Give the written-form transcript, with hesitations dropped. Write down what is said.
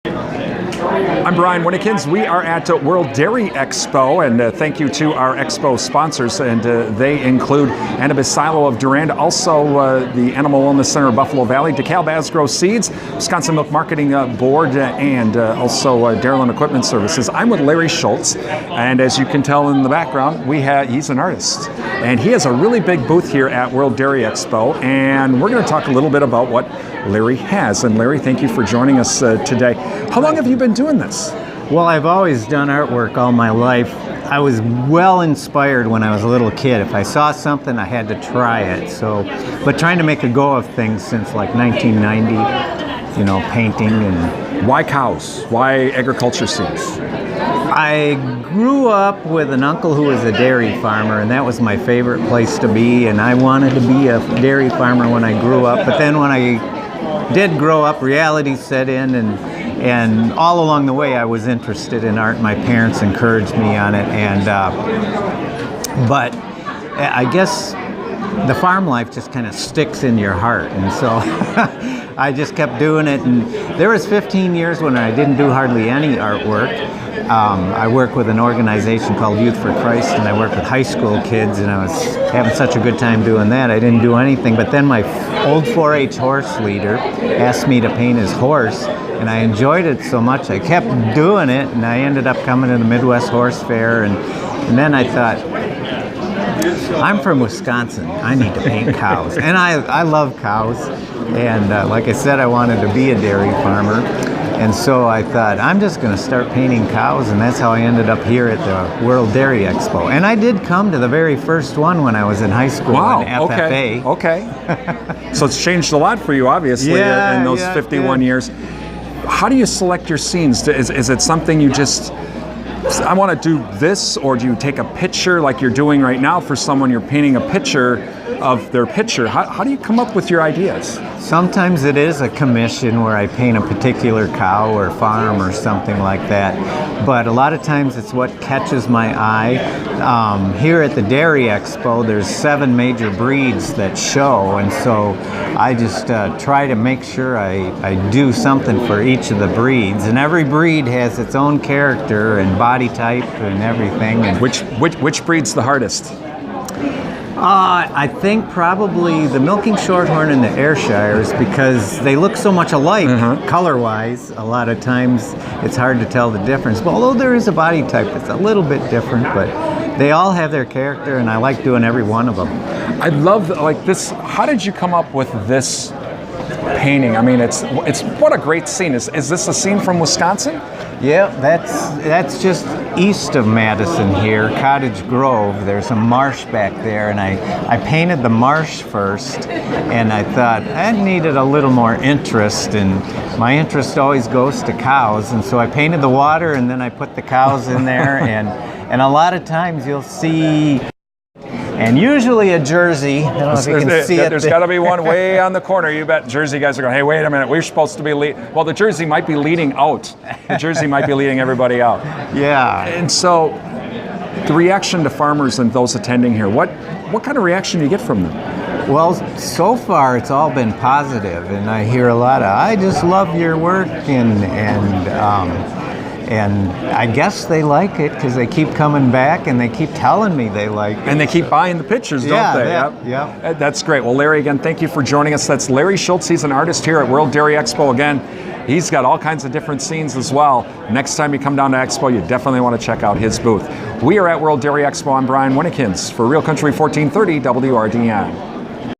I'm Brian Winnikins. We are at World Dairy Expo, and thank you to our expo sponsors, and they include Annabis Silo of Durand, also the Animal Wellness Center of Buffalo Valley, DeKalb Asgrow Seeds, Wisconsin Milk Marketing Board, and also Darylin Equipment Services. I'm with Larry Schultz, and as you can tell in the background, he's an artist, and he has a really big booth here at World Dairy Expo, and we're going to talk a little bit about what Larry has. And Larry, thank you for joining us today. How long have you been doing this? Well, I've always done artwork all my life. I was well inspired when I was a little kid. If I saw something, I had to try it. But trying to make a go of things since like 1990, painting and... Why cows? Why agriculture seeds? I grew up with an uncle who was a dairy farmer, and that was my favorite place to be, and I wanted to be a dairy farmer when I grew up. But then when I did grow up, reality set in, and all along the way I was interested in art. My parents encouraged me on it, but I guess the farm life just kind of sticks in your heart, and so I just kept doing it. And there was 15 years when I didn't do hardly any artwork. I work with an organization called Youth for Christ, and I work with high school kids, and I was having such a good time doing that. I didn't do anything, but then my old 4-H horse leader asked me to paint his horse, and I enjoyed it so much I kept doing it, and I ended up coming to the Midwest Horse Fair, and then I thought, I'm from Wisconsin, I need to paint cows. And I love cows, and like I said, I wanted to be a dairy farmer. And so I thought, I'm just going to start painting cows, and that's how I ended up here at the World Dairy Expo. And I did come to the very first one when I was in high school. Wow, in FFA. Okay. So it's changed a lot for you, obviously, in those 51 years. How do you select your scenes? Is it something you just, I want to do this, or do you take a picture like you're doing right now for someone, you're painting a picture of their picture? How do you come up with your ideas? Sometimes it is a commission where I paint a particular cow or farm or something like that, but a lot of times it's what catches my eye. Here at the Dairy Expo, there's 7 major breeds that show, and so I just try to make sure I do something for each of the breeds, and every breed has its own character and body type and everything. And which breed's the hardest? I think probably the Milking Shorthorn and the Ayrshires, because they look so much alike color-wise. A lot of times it's hard to tell the difference. But although there is a body type that's a little bit different, but they all have their character, and I like doing every one of them. I love this. How did you come up with this painting? I mean, it's what a great scene. Is this a scene from Wisconsin? Yeah, that's just east of Madison here, Cottage Grove. There's a marsh back there, and I painted the marsh first, and I thought I needed a little more interest, and my interest always goes to cows, and so I painted the water, and then I put the cows in there, and a lot of times you'll see, and usually a Jersey. I don't know if you can see it. There's got to be one way on the corner. You bet Jersey guys are going, hey, wait a minute, we're supposed to be well, the Jersey might be leading out. The Jersey might be leading everybody out. Yeah. And so the reaction to farmers and those attending here, what kind of reaction do you get from them? Well, so far it's all been positive, and I hear a lot of, I just love your work, and I guess they like it because they keep coming back and they keep telling me they like it. And they keep buying the pictures, don't they? Yeah. That's great. Well, Larry, again, thank you for joining us. That's Larry Schultz. He's an artist here at World Dairy Expo. Again, he's got all kinds of different scenes as well. Next time you come down to Expo, you definitely want to check out his booth. We are at World Dairy Expo. I'm Brian Winnikins for Real Country 1430 WRDN.